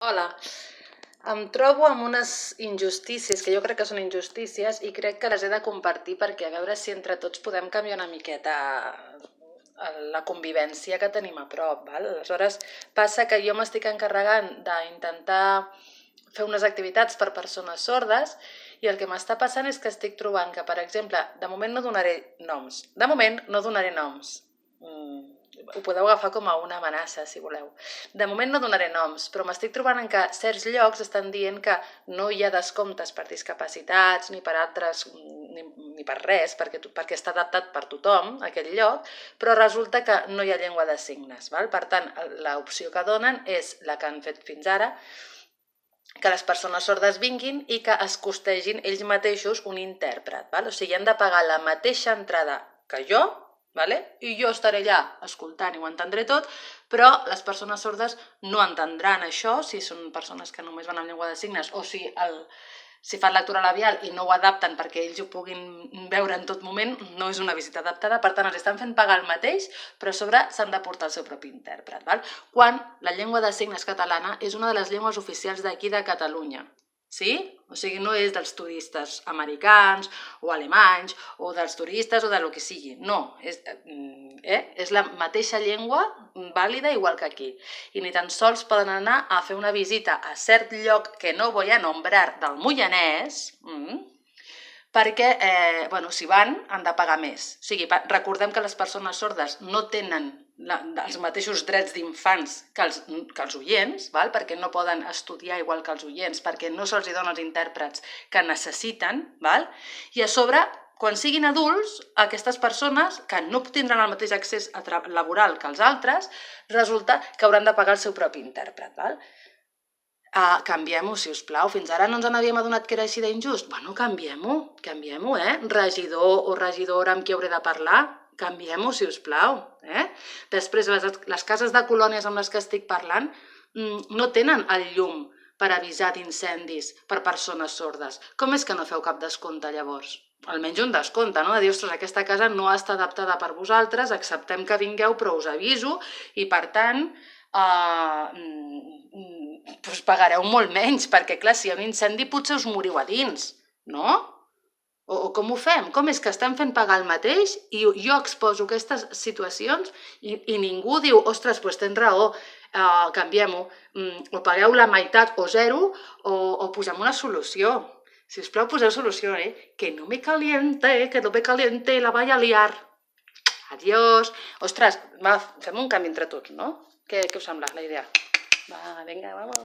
Hola, em trobo amb unes injustícies, que jo crec que són injustícies, i crec que les he de compartir perquè a veure si entre tots podem canviar una miqueta la convivència que tenim a prop. Val? Aleshores, passa que jo m'estic encarregant d'intentar fer unes activitats per persones sordes i el que m'està passant és que estic trobant que, per exemple, de moment no donaré noms. De moment no donaré noms. Ho podeu agafar com a una amenaça, si voleu. De moment no donaré noms, però m'estic trobant en que certs llocs estan dient que no hi ha descomptes per discapacitats ni per altres, ni per res, perquè està adaptat per tothom, aquell lloc, però resulta que no hi ha llengua de signes. Val? Per tant, l'opció que donen és la que han fet fins ara, que les persones sordes vinguin i que es costegin ells mateixos un intèrpret. Val? O sigui, han de pagar la mateixa entrada que jo, vale? I jo estaré allà escoltant i ho entendré tot, però les persones sordes no entendran això si són persones que només van amb llengua de signes o si fan lectura labial i no ho adapten perquè ells ho puguin veure en tot moment, no és una visita adaptada, per tant els estan fent pagar el mateix, però a sobre s'han de portar el seu propi intèrpret. Val? Quan la llengua de signes catalana és una de les llengües oficials d'aquí de Catalunya. Sí? O sigui, no és dels turistes americans o alemanys o dels turistes o de lo que sigui. No, és la mateixa llengua vàlida igual que aquí. I ni tan sols poden anar a fer una visita a cert lloc que no voy a nombrar del Moianès, perquè, si van, han de pagar més. O sigui, recordem que les persones sordes no tenen els mateixos drets d'infants que els oients, perquè no poden estudiar igual que els oients, perquè no se'ls donen els intèrprets que necessiten, i a sobre, quan siguin adults, aquestes persones que no tindran el mateix accés laboral que els altres, resulta que hauran de pagar el seu propi intèrpret. Canviem-ho, si us plau. Fins ara no ens n'havíem adonat que era així d'injust? Bueno, canviem-ho, regidor o regidora amb qui hauré de parlar, canviem-ho, si us plau. Després, les cases de colònies amb les que estic parlant no tenen el llum per avisar d'incendis per persones sordes. Com és que no feu cap descompte, llavors? Almenys un descompte, no? De dir, ostres, aquesta casa no està adaptada per vosaltres, acceptem que vingueu, però us aviso, i per tant, pagareu molt menys, perquè clar, si hi ha un incendi potser us moriu a dins, no? O com ho fem? Com és que estem fent pagar el mateix i jo exposo aquestes situacions i ningú diu, ostres, doncs tens raó, canviem-ho, o pagueu la meitat o zero o posem una solució. Si us plau, poseu solució, que no me caliente, la vaya a liar. Adiós. Ostres, va, fem un canvi entre tots, no? Què us sembla la idea? Va, vinga, vamos.